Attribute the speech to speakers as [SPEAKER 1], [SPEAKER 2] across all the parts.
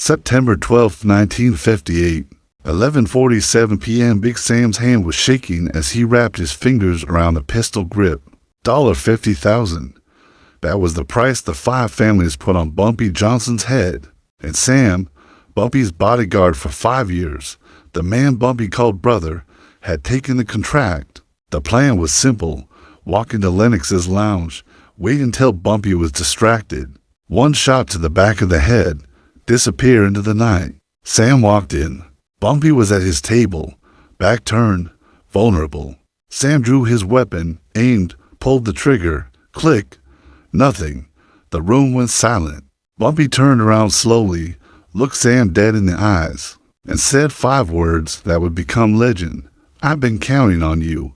[SPEAKER 1] September 12, 1958. 11:47 p.m. Big Sam's hand was shaking as he wrapped his fingers around the pistol grip. $50,000. That was the price the five families put on Bumpy Johnson's head. And Sam, Bumpy's bodyguard for 5 years, the man Bumpy called brother, had taken the contract. The plan was simple. Walk into Lennox's lounge, wait until Bumpy was distracted. One shot to the back of the head, disappear into the night. Sam walked in. Bumpy was at his table, back turned, vulnerable. Sam drew his weapon, aimed, pulled the trigger. Click. Nothing. The room went silent. Bumpy turned around slowly, looked Sam dead in the eyes, and said 5 words that would become legend. I've been counting on you.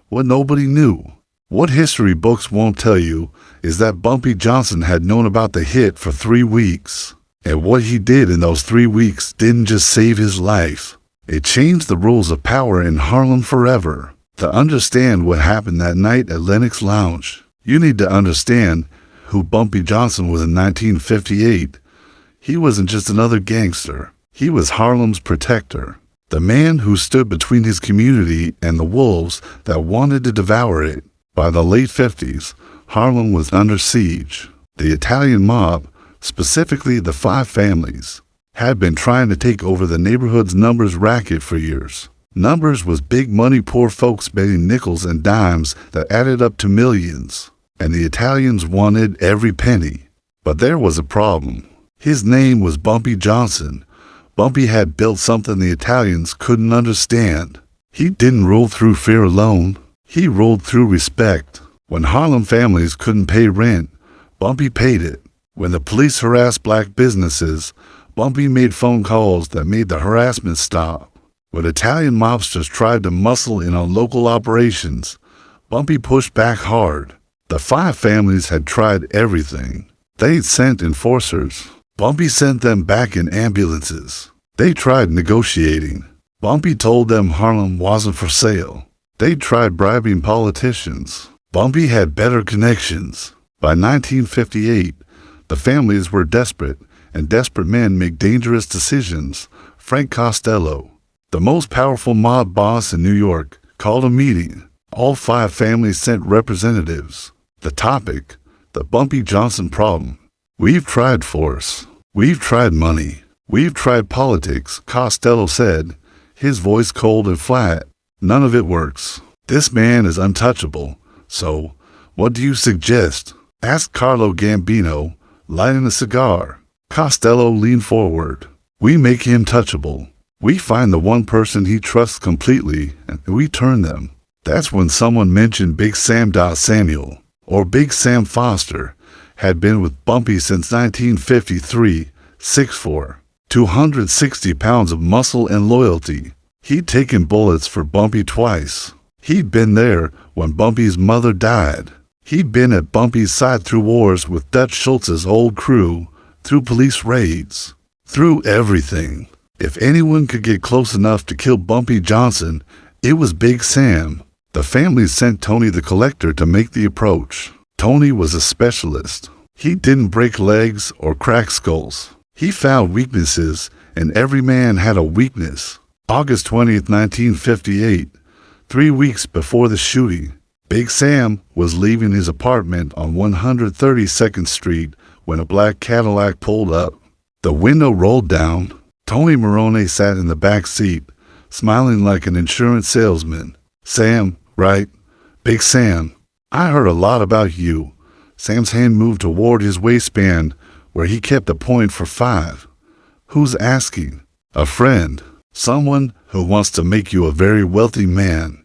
[SPEAKER 1] What nobody knew. What history books won't tell you is that Bumpy Johnson had known about the hit for 3 weeks. And what he did in those 3 weeks didn't just save his life. It changed the rules of power in Harlem forever. To understand what happened that night at Lennox Lounge, you need to understand who Bumpy Johnson was in 1958. He wasn't just another gangster. He was Harlem's protector. The man who stood between his community and the wolves that wanted to devour it. By the late 50s, Harlem was under siege. The Italian mob, specifically the five families, had been trying to take over the neighborhood's numbers racket for years. Numbers was big money poor folks betting nickels and dimes that added up to millions, and the Italians wanted every penny. But there was a problem. His name was Bumpy Johnson. Bumpy had built something the Italians couldn't understand. He didn't rule through fear alone. He ruled through respect. When Harlem families couldn't pay rent, Bumpy paid it. When the police harassed black businesses, Bumpy made phone calls that made the harassment stop. When Italian mobsters tried to muscle in on local operations, Bumpy pushed back hard. The five families had tried everything. They'd sent enforcers. Bumpy sent them back in ambulances. They tried negotiating. Bumpy told them Harlem wasn't for sale. They tried bribing politicians. Bumpy had better connections. By 1958, the families were desperate, and desperate men make dangerous decisions. Frank Costello, the most powerful mob boss in New York, called a meeting. All five families sent representatives. The topic, the Bumpy Johnson problem. We've tried force. We've tried money. We've tried politics, Costello said, his voice cold and flat. None of it works. This man is untouchable. So, what do you suggest? Asked Carlo Gambino, lighting a cigar. Costello leaned forward. We make him touchable. We find the one person he trusts completely, and we turn them. That's when someone mentioned Big Sam Samuel, or Big Sam Foster, had been with Bumpy since 1953, 6'4", 260 pounds of muscle and loyalty. He'd taken bullets for Bumpy twice. He'd been there when Bumpy's mother died. He'd been at Bumpy's side through wars with Dutch Schultz's old crew, through police raids, through everything. If anyone could get close enough to kill Bumpy Johnson, it was Big Sam. The family sent Tony the Collector to make the approach. Tony was a specialist. He didn't break legs or crack skulls. He found weaknesses, and every man had a weakness. August 20th, 1958, 3 weeks before the shooting, Big Sam was leaving his apartment on 132nd Street when a black Cadillac pulled up. The window rolled down. Tony Morone sat in the back seat, smiling like an insurance salesman. Sam, right? Big Sam. I heard a lot about you. Sam's hand moved toward his waistband, where he kept a point for 5. Who's asking? A friend. Someone who wants to make you a very wealthy man.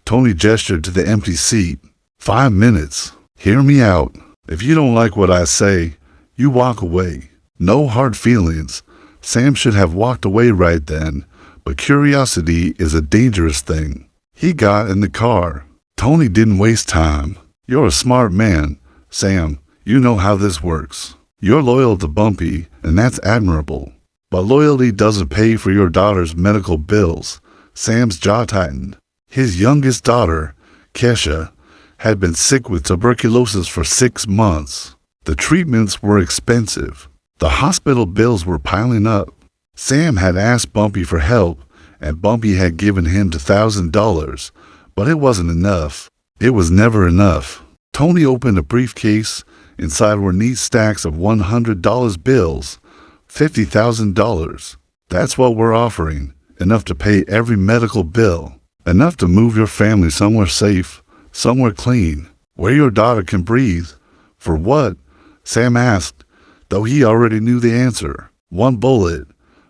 [SPEAKER 1] Tony gestured to the empty seat. 5 minutes. Hear me out. If you don't like what I say, you walk away. No hard feelings. Sam should have walked away right then, but curiosity is a dangerous thing. He got in the car. Tony didn't waste time. You're a smart man. Sam, you know how this works. You're loyal to Bumpy, and that's admirable. But loyalty doesn't pay for your daughter's medical bills. Sam's jaw tightened. His youngest daughter, Kesha, had been sick with tuberculosis for 6 months. The treatments were expensive. The hospital bills were piling up. Sam had asked Bumpy for help, and Bumpy had given him $1,000, but it wasn't enough. It was never enough. Tony opened a briefcase. Inside were neat stacks of $100 bills. $50,000. That's what we're offering. Enough to pay every medical bill. Enough to move your family somewhere safe, somewhere clean, where your daughter can breathe. For what? Sam asked, though he already knew the answer. One bullet.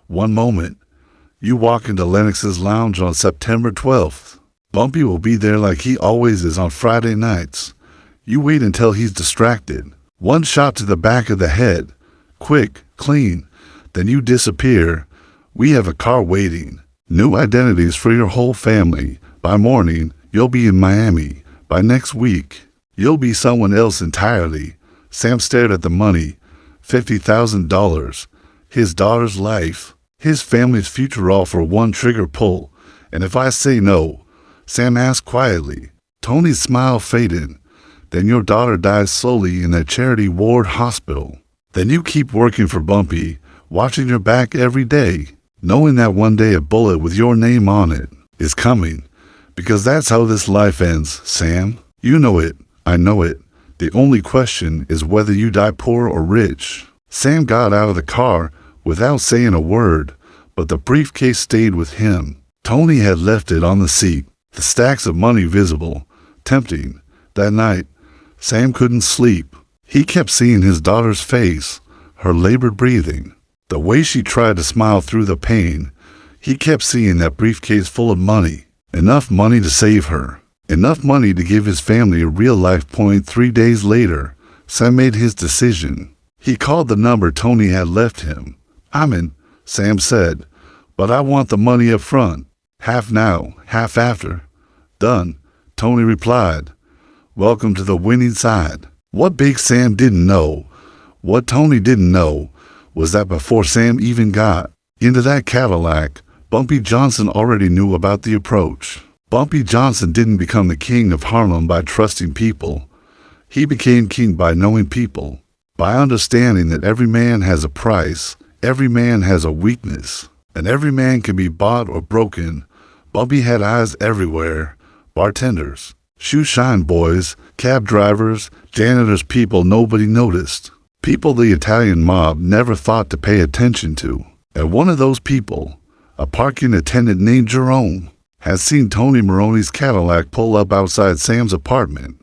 [SPEAKER 1] One moment. You walk into Lennox's lounge on September 12th. Bumpy will be there like he always is on Friday nights. You wait until he's distracted. One shot to the back of the head. Quick, clean. Then you disappear. We have a car waiting. New identities for your whole family. By morning, you'll be in Miami. By next week, you'll be someone else entirely. Sam stared at the money. $50,000. His daughter's life. His family's future all for one trigger pull. And if I say no, Sam asked quietly. Tony's smile faded. Then your daughter dies slowly in a charity ward hospital. Then you keep working for Bumpy, watching your back every day, knowing that one day a bullet with your name on it is coming. Because that's how this life ends, Sam. You know it. I know it. The only question is whether you die poor or rich. Sam got out of the car without saying a word, but the briefcase stayed with him. Tony had left it on the seat, the stacks of money visible, tempting. That night, Sam couldn't sleep. He kept seeing his daughter's face, her labored breathing, the way she tried to smile through the pain. He kept seeing that briefcase full of money, enough money to save her, enough money to give his family a real-life point. 3 days later, Sam made his decision. He called the number Tony had left him. I'm in, Sam said, but I want the money up front. Half now, half after. Done, Tony replied. Welcome to the winning side. What Big Sam didn't know, what Tony didn't know, was that before Sam even got into that Cadillac, Bumpy Johnson already knew about the approach. Bumpy Johnson didn't become the king of Harlem by trusting people. He became king by knowing people, by understanding that every man has a price, every man has a weakness, and every man can be bought or broken. Bumpy had eyes everywhere. Bartenders, shoe shine boys, cab drivers, janitors, people nobody noticed. People the Italian mob never thought to pay attention to. And one of those people, a parking attendant named Jerome, had seen Tony Maroney's Cadillac pull up outside Sam's apartment.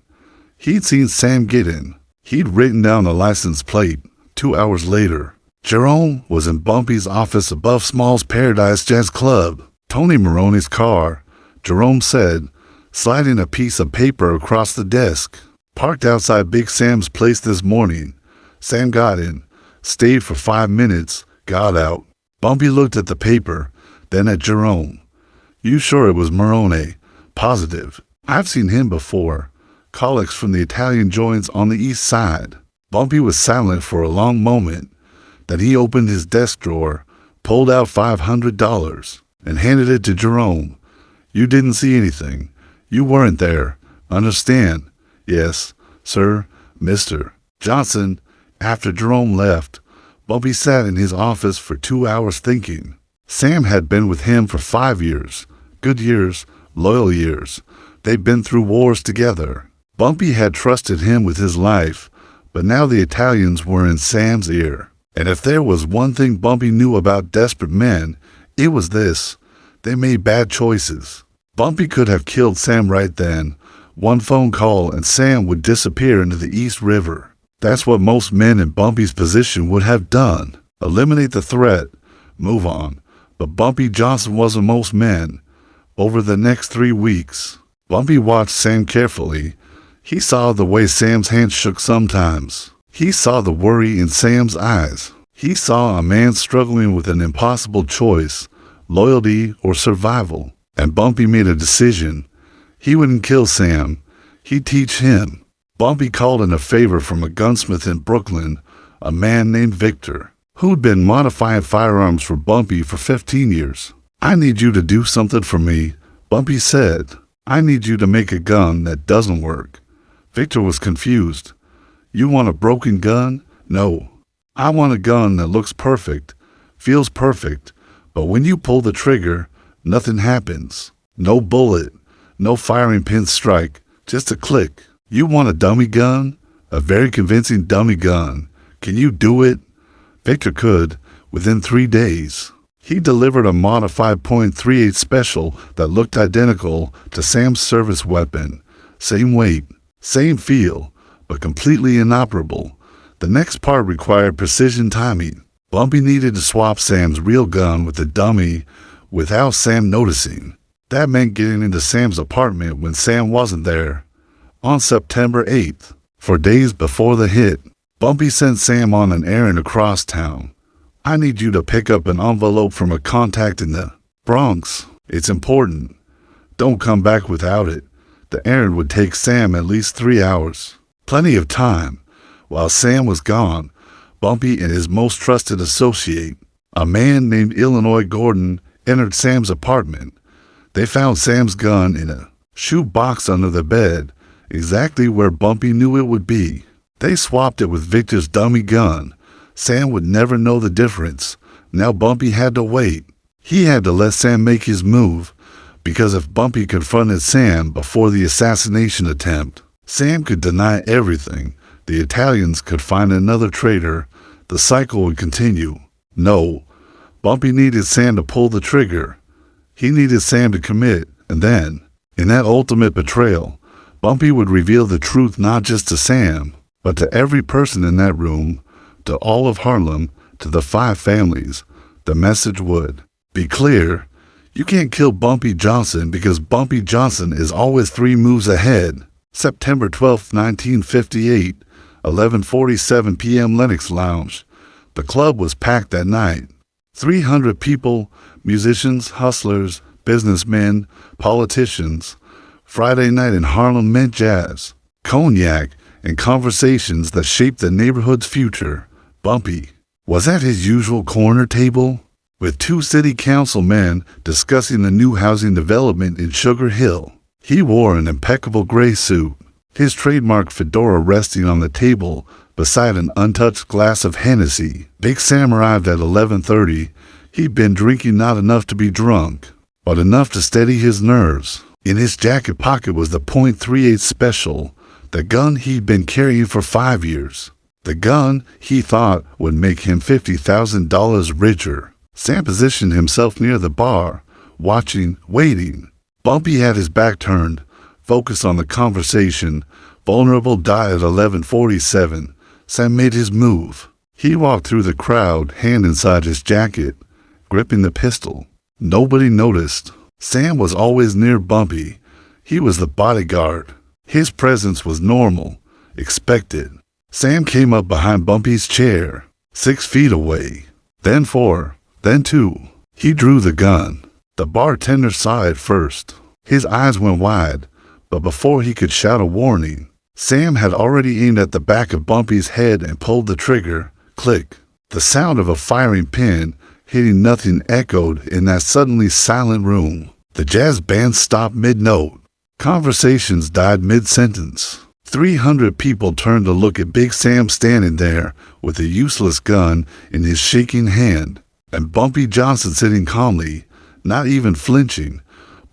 [SPEAKER 1] He'd seen Sam get in. He'd written down the license plate. 2 hours later, Jerome was in Bumpy's office above Small's Paradise Jazz Club. Tony Maroney's car, Jerome said, sliding a piece of paper across the desk. Parked outside Big Sam's place this morning. Sam got in, stayed for 5 minutes, got out. Bumpy looked at the paper, then at Jerome. You sure it was Marone? Positive. I've seen him before. Colleagues from the Italian joints on the east side. Bumpy was silent for a long moment. Then he opened his desk drawer, pulled out $500, and handed it to Jerome. You didn't see anything. You weren't there. Understand? Yes, sir, Mr. Johnson. After Jerome left, Bumpy sat in his office for 2 hours thinking. Sam had been with him for 5 years. Good years, loyal years. They'd been through wars together. Bumpy had trusted him with his life, but now the Italians were in Sam's ear. And if there was one thing Bumpy knew about desperate men, it was this. They made bad choices. Bumpy could have killed Sam right then. One phone call and Sam would disappear into the East River. That's what most men in Bumpy's position would have done. Eliminate the threat. Move on. But Bumpy Johnson wasn't most men. Over the next 3 weeks, Bumpy watched Sam carefully. He saw the way Sam's hands shook sometimes. He saw the worry in Sam's eyes. He saw a man struggling with an impossible choice, loyalty or survival. And Bumpy made a decision. He wouldn't kill Sam. He'd teach him. Bumpy called in a favor from a gunsmith in Brooklyn, a man named Victor, who'd been modifying firearms for Bumpy for 15 years. I need you to do something for me, Bumpy said. I need you to make a gun that doesn't work. Victor was confused. You want a broken gun? No. I want a gun that looks perfect, feels perfect, but when you pull the trigger, nothing happens. No bullet, no firing pin strike, just a click. You want a dummy gun? A very convincing dummy gun. Can you do it? Victor could, within 3 days. He delivered a modified .38 special that looked identical to Sam's service weapon. Same weight, same feel, but completely inoperable. The next part required precision timing. Bumpy needed to swap Sam's real gun with the dummy without Sam noticing. That meant getting into Sam's apartment when Sam wasn't there. On September 8th, for days before the hit, Bumpy sent Sam on an errand across town. I need you to pick up an envelope from a contact in the Bronx. It's important. Don't come back without it. The errand would take Sam at least 3 hours. Plenty of time. While Sam was gone, Bumpy and his most trusted associate, a man named Illinois Gordon, entered Sam's apartment. They found Sam's gun in a shoe box under the bed, exactly where Bumpy knew it would be. They swapped it with Victor's dummy gun. Sam would never know the difference. Now Bumpy had to wait. He had to let Sam make his move, because if Bumpy confronted Sam before the assassination attempt, Sam could deny everything. The Italians could find another traitor. The cycle would continue. No, Bumpy needed Sam to pull the trigger. He needed Sam to commit, and then, in that ultimate betrayal, Bumpy would reveal the truth not just to Sam, but to every person in that room, to all of Harlem, to the 5 families. The message would be clear. You can't kill Bumpy Johnson because Bumpy Johnson is always 3 moves ahead. September 12, 1958, 11:47 p.m. Lenox Lounge. The club was packed that night. 300 people, musicians, hustlers, businessmen, politicians. Friday night in Harlem meant jazz, cognac, and conversations that shaped the neighborhood's future. Bumpy was at his usual corner table with 2 city councilmen discussing the new housing development in Sugar Hill. He wore an impeccable gray suit, his trademark fedora resting on the table beside an untouched glass of Hennessy. Big Sam arrived at 11:30. He'd been drinking not enough to be drunk, but enough to steady his nerves. In his jacket pocket was the .38 special, the gun he'd been carrying for 5 years. The gun he thought would make him $50,000 richer. Sam positioned himself near the bar, watching, waiting. Bumpy had his back turned, focused on the conversation. Vulnerable died at 11:47. Sam made his move. He walked through the crowd, hand inside his jacket, gripping the pistol. Nobody noticed. Sam was always near Bumpy. He was the bodyguard. His presence was normal, expected. Sam came up behind Bumpy's chair, 6 feet away. Then 4, then 2. He drew the gun. The bartender saw it first. His eyes went wide, but before he could shout a warning, Sam had already aimed at the back of Bumpy's head and pulled the trigger. Click. The sound of a firing pin hitting nothing echoed in that suddenly silent room. The jazz band stopped mid-note. Conversations died mid-sentence. 300 people turned to look at Big Sam standing there with a useless gun in his shaking hand, and Bumpy Johnson sitting calmly, not even flinching.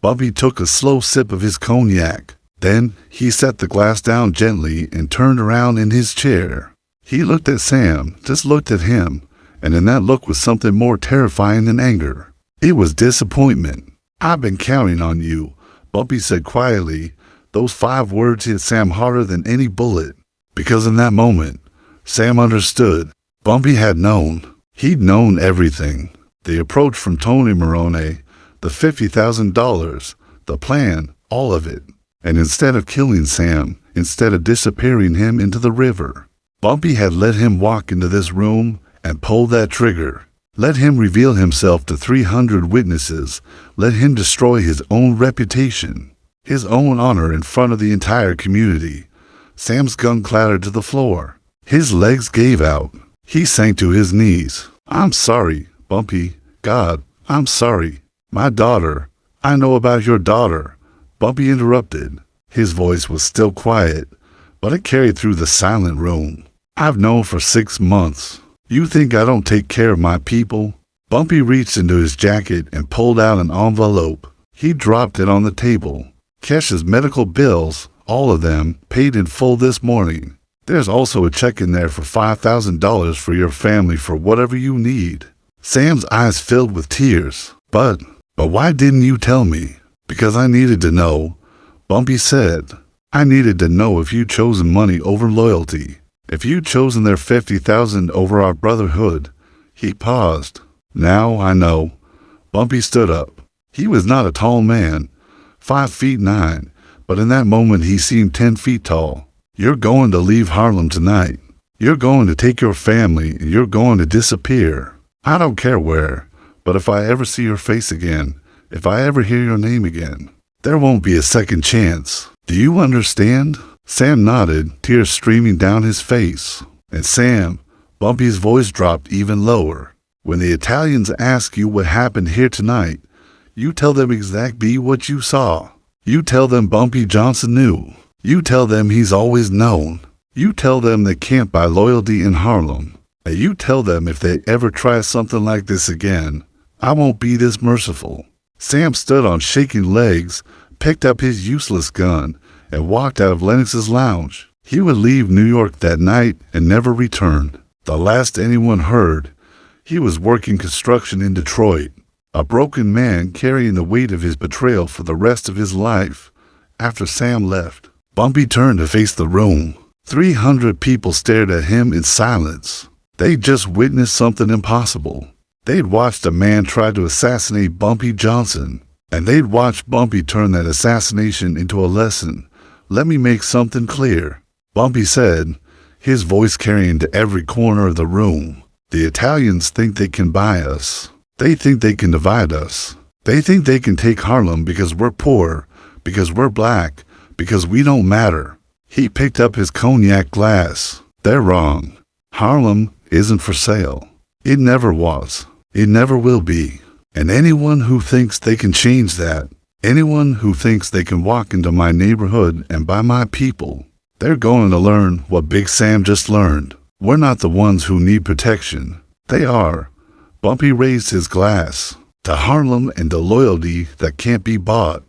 [SPEAKER 1] Bumpy took a slow sip of his cognac. Then he set the glass down gently and turned around in his chair. He looked at Sam, just looked at him, and in that look was something more terrifying than anger. It was disappointment. "I've been counting on you," Bumpy said quietly. Those 5 words hit Sam harder than any bullet, because in that moment, Sam understood. Bumpy had known. He'd known everything. The approach from Tony Morone, the $50,000, the plan, all of it. And instead of killing Sam, instead of disappearing him into the river, Bumpy had let him walk into this room and pull that trigger. Let him reveal himself to 300 witnesses. Let him destroy his own reputation, his own honor in front of the entire community. Sam's gun clattered to the floor. His legs gave out. He sank to his knees. "I'm sorry, Bumpy. God, I'm sorry. My daughter. I know about your daughter." Bumpy interrupted. His voice was still quiet, but it carried through the silent room. "I've known for 6 months. You think I don't take care of my people? Bumpy reached into his jacket and pulled out an envelope. He dropped it on the table. Kesha's medical bills, all of them, paid in full this morning. There's also a check in there for $5,000 for your family for whatever you need. Sam's eyes filled with tears. But why didn't you tell me? Because I needed to know. Bumpy said, I needed to know if you'd chosen money over loyalty. If you'd chosen their $50,000 over our brotherhood. He paused. Now I know. Bumpy stood up. He was not a tall man, 5'9", but in that moment he seemed 10 feet tall. You're going to leave Harlem tonight. You're going to take your family and you're going to disappear. I don't care where, but if I ever see your face again, if I ever hear your name again, there won't be a second chance. Do you understand? Sam nodded, tears streaming down his face. And Sam, Bumpy's voice dropped even lower. When the Italians ask you what happened here tonight, you tell them exactly what you saw. You tell them Bumpy Johnson knew. You tell them he's always known. You tell them they can't buy loyalty in Harlem. And you tell them if they ever try something like this again, I won't be this merciful. Sam stood on shaking legs, picked up his useless gun, and walked out of Lennox's lounge. He would leave New York that night and never return. The last anyone heard, he was working construction in Detroit, a broken man carrying the weight of his betrayal for the rest of his life. After Sam left, Bumpy turned to face the room. 300 people stared at him in silence. They'd just witnessed something impossible. They'd watched a man try to assassinate Bumpy Johnson, and they'd watched Bumpy turn that assassination into a lesson. Let me make something clear, Bumpy said, his voice carrying to every corner of the room. The Italians think they can buy us. They think they can divide us. They think they can take Harlem because we're poor, because we're black, because we don't matter. He picked up his cognac glass. They're wrong. Harlem isn't for sale. It never was. It never will be. And anyone who thinks they can change that, anyone who thinks they can walk into my neighborhood and buy my people, they're going to learn what Big Sam just learned. We're not the ones who need protection. They are. Bumpy raised his glass. To Harlem and to loyalty that can't be bought.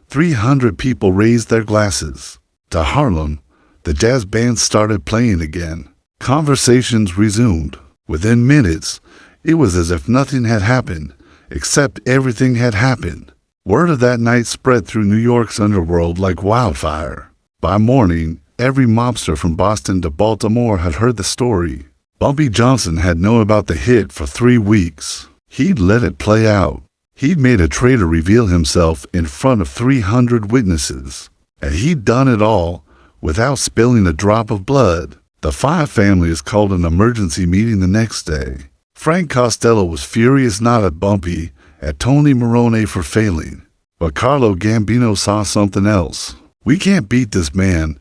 [SPEAKER 1] 300 people raised their glasses. To Harlem, the jazz band started playing again. Conversations resumed. Within minutes, it was as if nothing had happened, except everything had happened. Word of that night spread through New York's underworld like wildfire. By morning, every mobster from Boston to Baltimore had heard the story. Bumpy Johnson had known about the hit for 3 weeks. He'd let it play out. He'd made a traitor reveal himself in front of 300 witnesses. And he'd done it all without spilling a drop of blood. The 5 families called an emergency meeting the next day. Frank Costello was furious not at Bumpy, at Tony Morone for failing. But Carlo Gambino saw something else. We can't beat this man,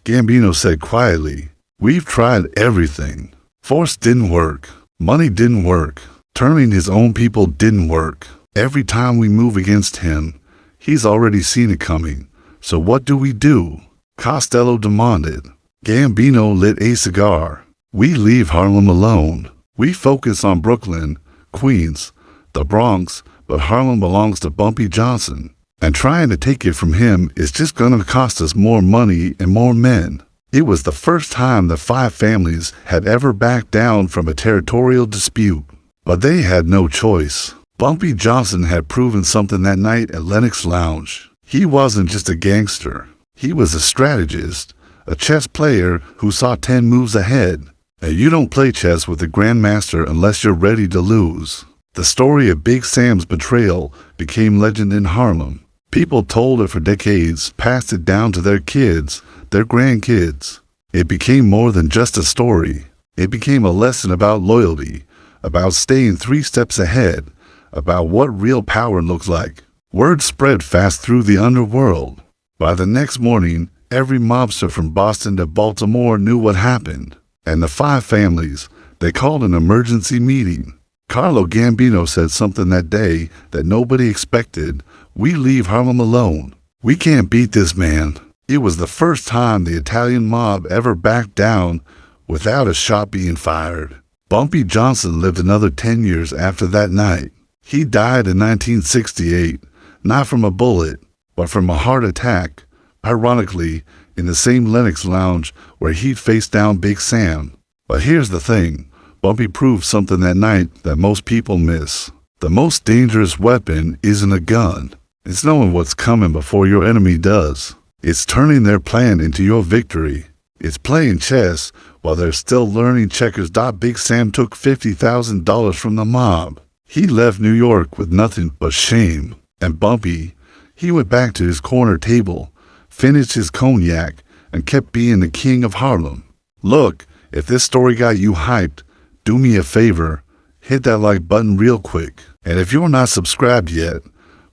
[SPEAKER 1] Gambino said quietly. We've tried everything. Force didn't work. Money didn't work. Turning his own people didn't work. Every time we move against him, he's already seen it coming. So what do we do? Costello demanded. Gambino lit a cigar. We leave Harlem alone. We focus on Brooklyn, Queens, the Bronx, but Harlem belongs to Bumpy Johnson. And trying to take it from him is just going to cost us more money and more men. It was the first time the 5 families had ever backed down from a territorial dispute. But they had no choice. Bumpy Johnson had proven something that night at Lennox Lounge. He wasn't just a gangster. He was a strategist, a chess player who saw 10 moves ahead. And you don't play chess with the grandmaster unless you're ready to lose. The story of Big Sam's betrayal became legend in Harlem. People told it for decades, passed it down to their kids, their grandkids. It became more than just a story. It became a lesson about loyalty, about staying 3 steps ahead, about what real power looks like. Word spread fast through the underworld. By the next morning, every mobster from Boston to Baltimore knew what happened. And the 5 families, they called an emergency meeting. Carlo Gambino said something that day that nobody expected. We leave Harlem alone. We can't beat this man. It was the first time the Italian mob ever backed down without a shot being fired. Bumpy Johnson lived another 10 years after that night. He died in 1968, not from a bullet, but from a heart attack, ironically, in the same Lenox lounge where he'd faced down Big Sam. But here's the thing, Bumpy proved something that night that most people miss. The most dangerous weapon isn't a gun. It's knowing what's coming before your enemy does. It's turning their plan into your victory. It's playing chess while they're still learning checkers. Big Sam took $50,000 from the mob. He left New York with nothing but shame. And Bumpy, he went back to his corner table, finished his cognac, and kept being the king of Harlem. Look, if this story got you hyped, do me a favor, hit that like button real quick. And if you're not subscribed yet,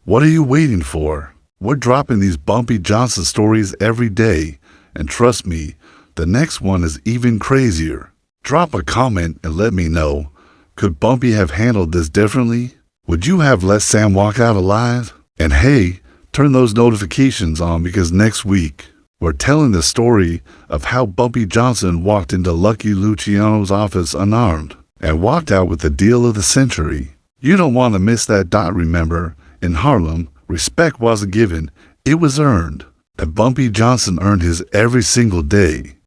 [SPEAKER 1] what are you waiting for? We're dropping these Bumpy Johnson stories every day, and trust me, the next one is even crazier. Drop a comment and let me know, could Bumpy have handled this differently? Would you have let Sam walk out alive? And hey, turn those notifications on because next week, we're telling the story of how Bumpy Johnson walked into Lucky Luciano's office unarmed and walked out with the deal of the century. You don't want to miss that. Remember, in Harlem, respect wasn't given, it was earned. And Bumpy Johnson earned his every single day.